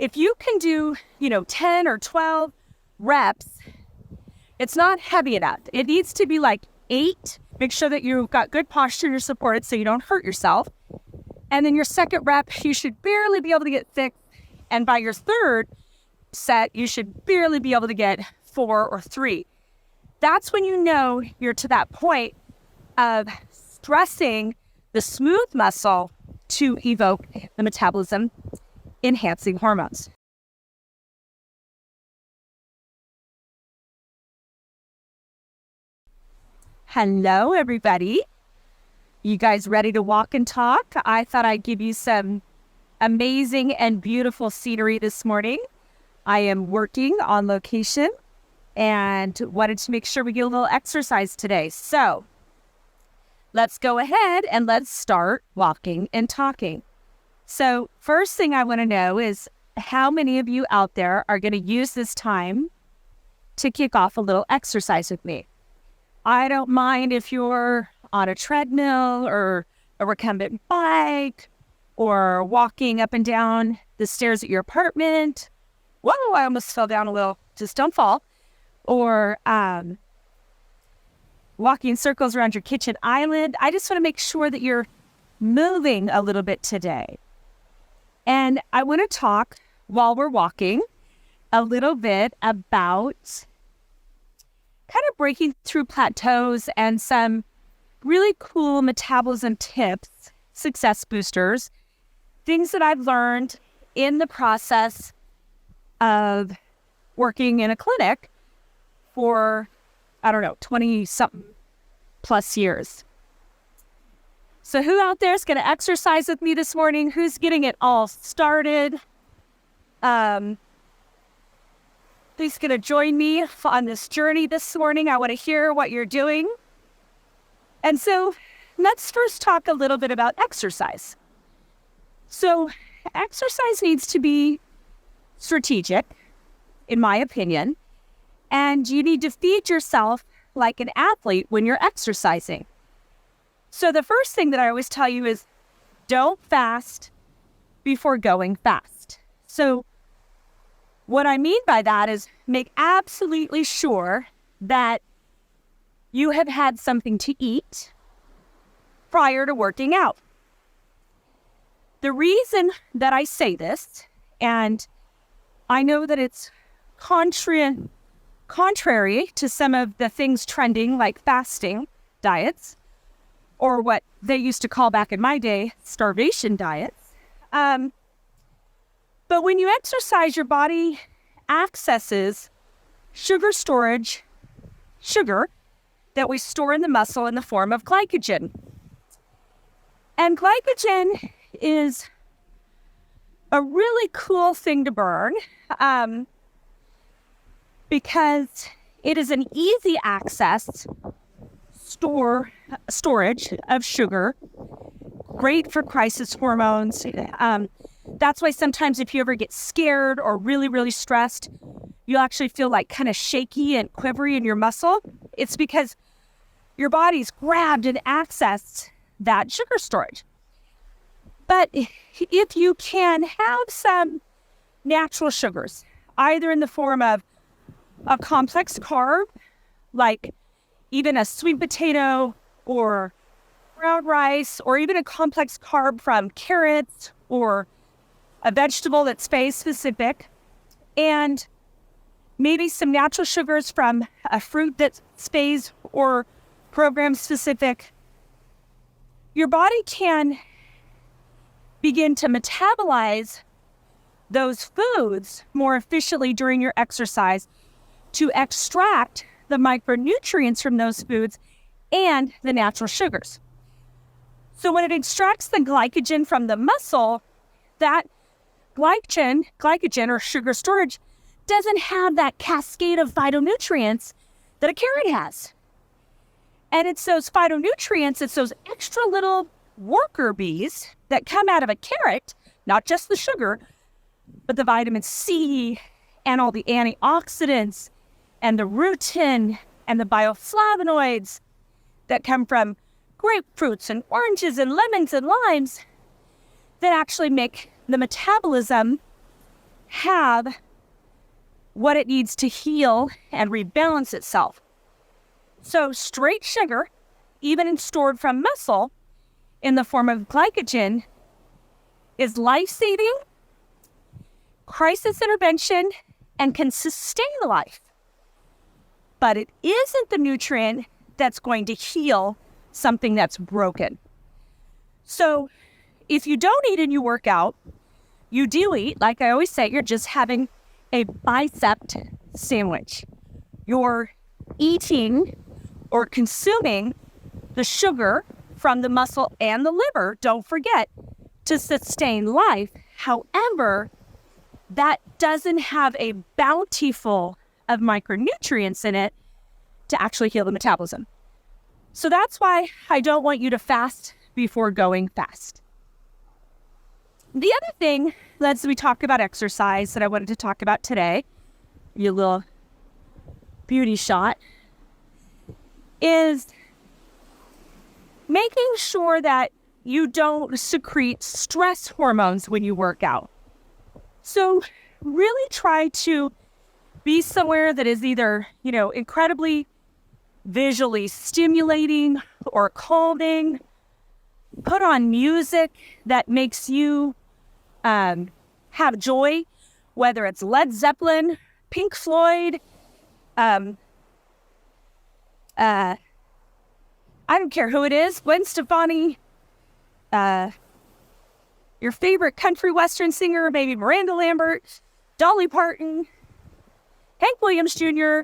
if you can do, 10 or 12 reps, it's not heavy enough. It needs to be like 8. Make sure that you've got good posture, you're supported so you don't hurt yourself. And then your second rep, you should barely be able to get 6. And by your third set, you should barely be able to get 4 or 3. That's when you know you're to that point of stressing the smooth muscle to evoke the metabolism enhancing hormones. Hello, everybody. You guys ready to walk and talk? I thought I'd give you some amazing and beautiful scenery this morning. I am working on location and wanted to make sure we get a little exercise today. So let's go ahead and let's start walking and talking. So first thing I want to know is how many of you out there are going to use this time to kick off a little exercise with me? I don't mind if you're on a treadmill or a recumbent bike or walking up and down the stairs at your apartment. Whoa, I almost fell down a little. Just don't fall. Or walking in circles around your kitchen island. I just want to make sure that you're moving a little bit today. And I want to talk while we're walking a little bit about kind of breaking through plateaus and some really cool metabolism tips, success boosters, things that I've learned in the process of working in a clinic for, 20-something plus years. So who out there is going to exercise with me this morning? Who's getting it all started? Who's going to join me on this journey this morning? I want to hear what you're doing. And so let's first talk a little bit about exercise. So exercise needs to be strategic, in my opinion, and you need to feed yourself like an athlete when you're exercising. So the first thing that I always tell you is don't fast before going fast. So what I mean by that is make absolutely sure that you have had something to eat prior to working out. The reason that I say this, and I know that it's contrary to some of the things trending like fasting diets, or what they used to call back in my day, starvation diets. But when you exercise, your body accesses sugar that we store in the muscle in the form of glycogen. And glycogen is a really cool thing to burn because it is an easy access storage of sugar, great for crisis hormones. That's why sometimes if you ever get scared or really, really stressed, you'll actually feel like kind of shaky and quivery in your muscle. It's because your body's grabbed and accessed that sugar storage. But if you can have some natural sugars, either in the form of a complex carb, like even a sweet potato or brown rice, or even a complex carb from carrots or a vegetable that's phase specific, and maybe some natural sugars from a fruit that's phase or program specific, your body can begin to metabolize those foods more efficiently during your exercise to extract the micronutrients from those foods and the natural sugars. So when it extracts the glycogen from the muscle, that glycogen or sugar storage doesn't have that cascade of phytonutrients that a carrot has. And it's those phytonutrients, it's those extra little worker bees that come out of a carrot, not just the sugar, but the vitamin C and all the antioxidants and the rutin and the bioflavonoids that come from grapefruits and oranges and lemons and limes that actually make the metabolism have what it needs to heal and rebalance itself. So straight sugar, even stored from muscle in the form of glycogen, is life-saving, crisis intervention, and can sustain life. But it isn't the nutrient that's going to heal something that's broken. So if you don't eat and you work out, you do eat, like I always say, you're just having a bicep sandwich. You're eating or consuming the sugar from the muscle and the liver, don't forget, to sustain life. However, that doesn't have a bountiful of micronutrients in it to actually heal the metabolism. So that's why I don't want you to fast before going fast. The other thing, as we talk about exercise that I wanted to talk about today, your little beauty shot, is making sure that you don't secrete stress hormones when you work out. So really try to be somewhere that is either, incredibly visually stimulating or calming. Put on music that makes you have joy, whether it's Led Zeppelin, Pink Floyd, I don't care who it is, Gwen Stefani, your favorite country western singer, maybe Miranda Lambert, Dolly Parton, Hank Williams Jr.,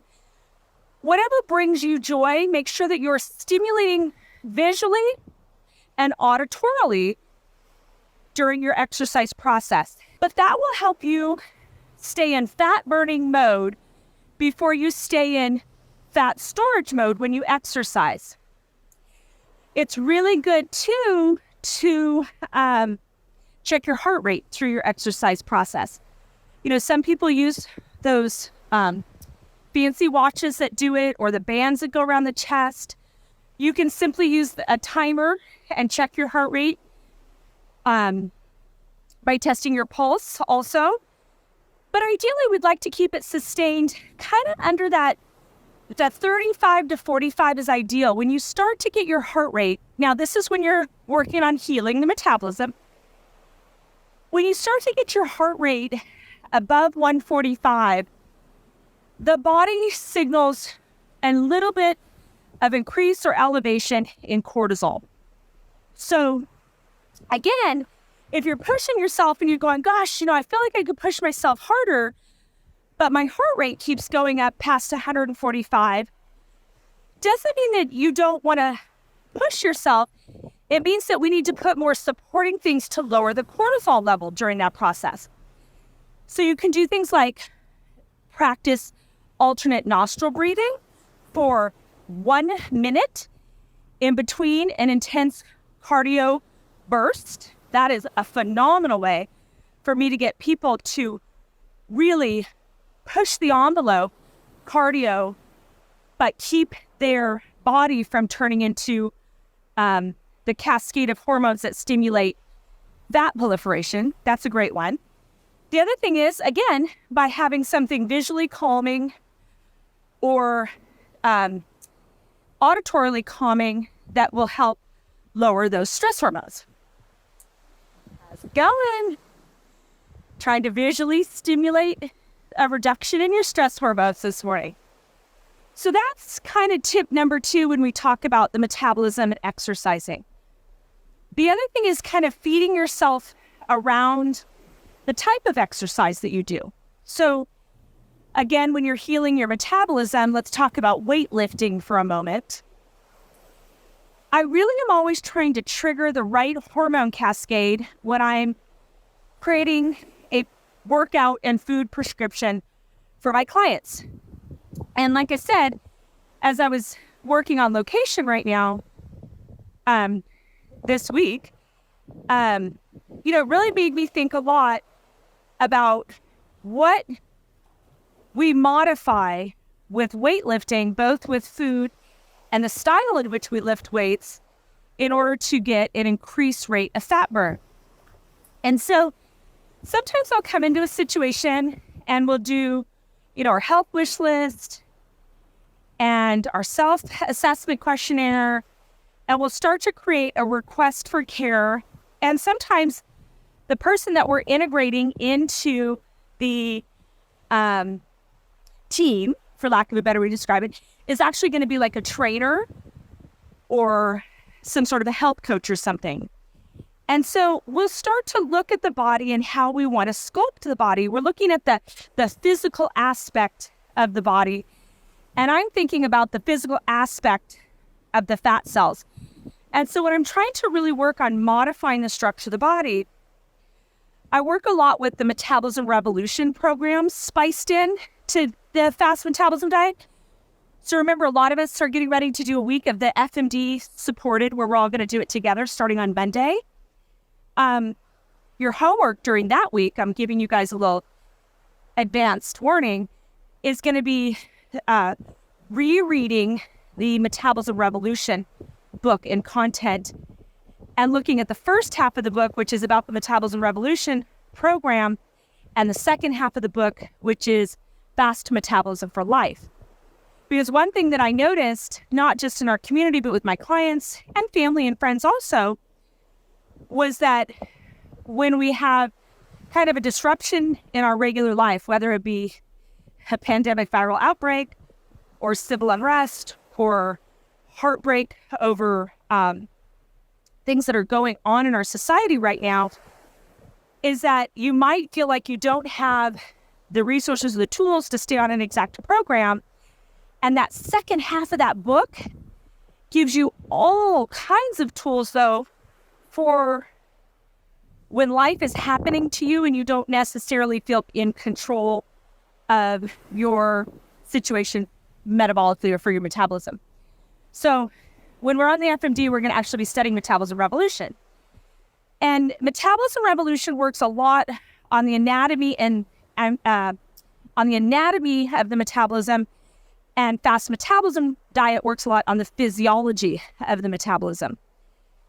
whatever brings you joy, make sure that you're stimulating visually and auditorily during your exercise process. But that will help you stay in fat burning mode before you stay in fat storage mode when you exercise. It's really good too to check your heart rate through your exercise process. Some people use those fancy watches that do it, or the bands that go around the chest. You can simply use a timer and check your heart rate by testing your pulse also. But ideally, we'd like to keep it sustained kind of under that 35 to 45 is ideal. When you start to get your heart rate, now this is when you're working on healing the metabolism. When you start to get your heart rate above 145, the body signals a little bit of increase or elevation in cortisol. So again, if you're pushing yourself and you're going, gosh, I feel like I could push myself harder, but my heart rate keeps going up past 145, doesn't mean that you don't want to push yourself. It means that we need to put more supporting things to lower the cortisol level during that process. So you can do things like practice alternate nostril breathing for 1 minute in between an intense cardio burst. That is a phenomenal way for me to get people to really push the envelope cardio, but keep their body from turning into the cascade of hormones that stimulate fat proliferation. That's a great one. The other thing is, again, by having something visually calming or auditorily calming that will help lower those stress hormones. How's it going? Trying to visually stimulate a reduction in your stress hormones this morning. So that's kind of tip number 2 when we talk about the metabolism and exercising. The other thing is kind of feeding yourself around the type of exercise that you do. So again, when you're healing your metabolism, let's talk about weightlifting for a moment. I really am always trying to trigger the right hormone cascade when I'm creating a workout and food prescription for my clients. And like I said, as I was working on location right now, this week, it really made me think a lot about what we modify with weightlifting, both with food and the style in which we lift weights, in order to get an increased rate of fat burn. And so sometimes I'll come into a situation and we'll do, our health wish list and our self-assessment questionnaire, and we'll start to create a request for care. And sometimes the person that we're integrating into the team, for lack of a better way to describe it, is actually going to be like a trainer or some sort of a health coach or something. And so we'll start to look at the body and how we want to sculpt the body. We're looking at the physical aspect of the body. And I'm thinking about the physical aspect of the fat cells. And so when I'm trying to really work on modifying the structure of the body, I work a lot with the Metabolism Revolution programs spiced in to the Fast Metabolism Diet. So remember, a lot of us are getting ready to do a week of the FMD supported, where we're all going to do it together starting on Monday. Your homework during that week, I'm giving you guys a little advanced warning, is going to be rereading the Metabolism Revolution book and content and looking at the first half of the book, which is about the Metabolism Revolution program, and the second half of the book, which is Fast Metabolism for Life. Because one thing that I noticed, not just in our community, but with my clients and family and friends also, was that when we have kind of a disruption in our regular life, whether it be a pandemic viral outbreak or civil unrest or heartbreak over things that are going on in our society right now, is that you might feel like you don't have the resources or the tools to stay on an exact program. And that second half of that book gives you all kinds of tools, though, for when life is happening to you and you don't necessarily feel in control of your situation metabolically or for your metabolism. So when we're on the FMD, we're going to actually be studying Metabolism Revolution. And Metabolism Revolution works a lot on the anatomy and on the anatomy of the metabolism, and Fast Metabolism Diet works a lot on the physiology of the metabolism.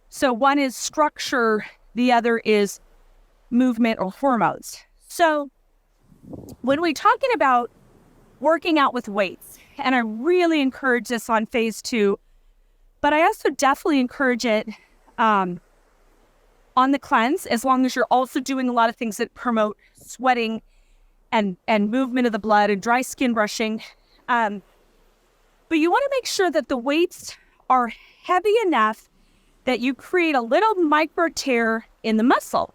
So one is structure, the other is movement or hormones. So when we're talking about working out with weights, and I really encourage this on phase 2, but I also definitely encourage it on the cleanse, as long as you're also doing a lot of things that promote sweating and movement of the blood and dry skin brushing. But you want to make sure that the weights are heavy enough that you create a little micro tear in the muscle.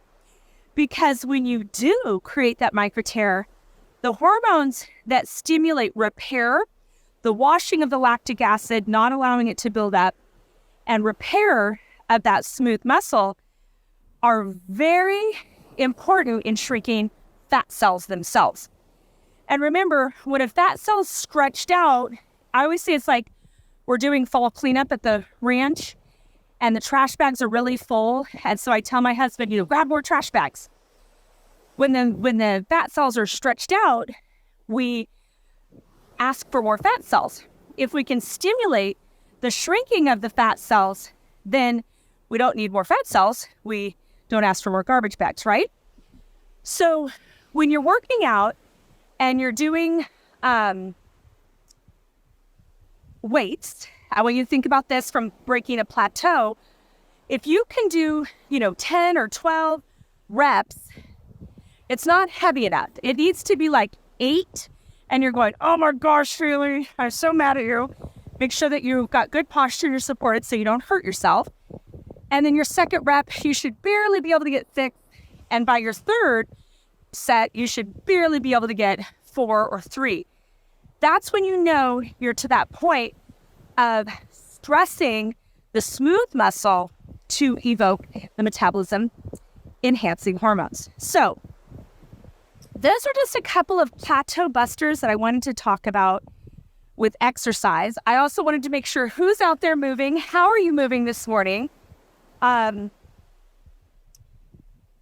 Because when you do create that micro tear, the hormones that stimulate repair, the washing of the lactic acid, not allowing it to build up, and repair of that smooth muscle are very important in shrinking fat cells themselves. And remember, when a fat cell is stretched out, I always say it's like we're doing fall cleanup at the ranch and the trash bags are really full. And so I tell my husband, grab more trash bags. When the fat cells are stretched out, we ask for more fat cells. If we can stimulate the shrinking of the fat cells, then we don't need more fat cells. We don't ask for more garbage bags, right? So when you're working out and you're doing weights, I want you to think about this from breaking a plateau. If you can do, 10 or 12 reps, it's not heavy enough. It needs to be like 8, and you're going, oh my gosh, Haylie, I'm so mad at you. Make sure that you've got good posture, you're supported so you don't hurt yourself. And then your second rep, you should barely be able to get 6. And by your third set, you should barely be able to get 4 or 3. That's when you know you're to that point of stressing the smooth muscle to evoke the metabolism enhancing hormones. So those are just a couple of plateau busters that I wanted to talk about with exercise. I also wanted to make sure who's out there moving. How are you moving this morning?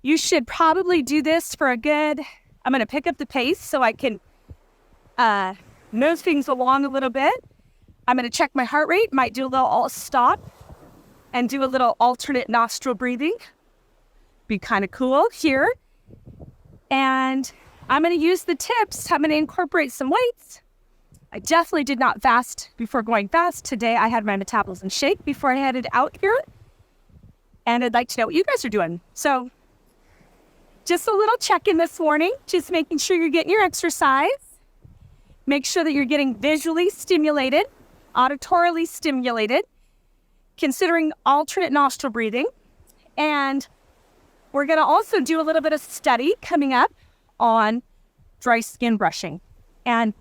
You should probably do this for I'm going to pick up the pace so I can nose things along a little bit. I'm going to check my heart rate, might do a little stop and do a little alternate nostril breathing. Be kind of cool here. And I'm going to use the tips. I'm going to incorporate some weights. I definitely did not fast before going fast. Today I had my metabolism shake before I headed out here. And I'd like to know what you guys are doing. So just a little check-in this morning, just making sure you're getting your exercise. Make sure that you're getting visually stimulated, auditorily stimulated, considering alternate nostril breathing. And we're going to also do a little bit of study coming up on dry skin brushing. And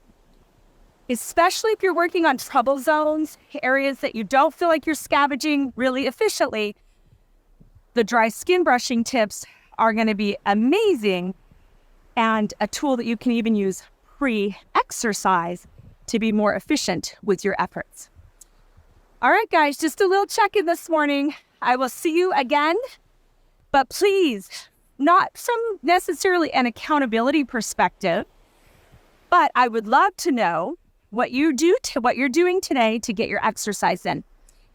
especially if you're working on trouble zones, areas that you don't feel like you're scavenging really efficiently, the dry skin brushing tips are going to be amazing and a tool that you can even use pre-exercise to be more efficient with your efforts. All right, guys, just a little check-in this morning. I will see you again, but please, not from necessarily an accountability perspective, but I would love to know what you're doing today to get your exercise in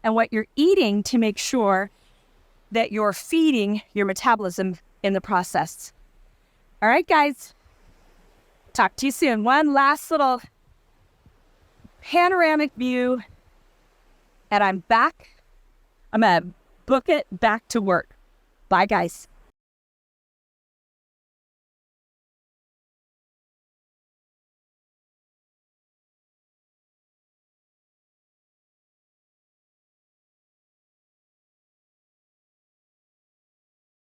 and what you're eating to make sure that you're feeding your metabolism in the process. All right, guys. Talk to you soon. One last little panoramic view, and I'm back. I'm going to book it back to work. Bye, guys.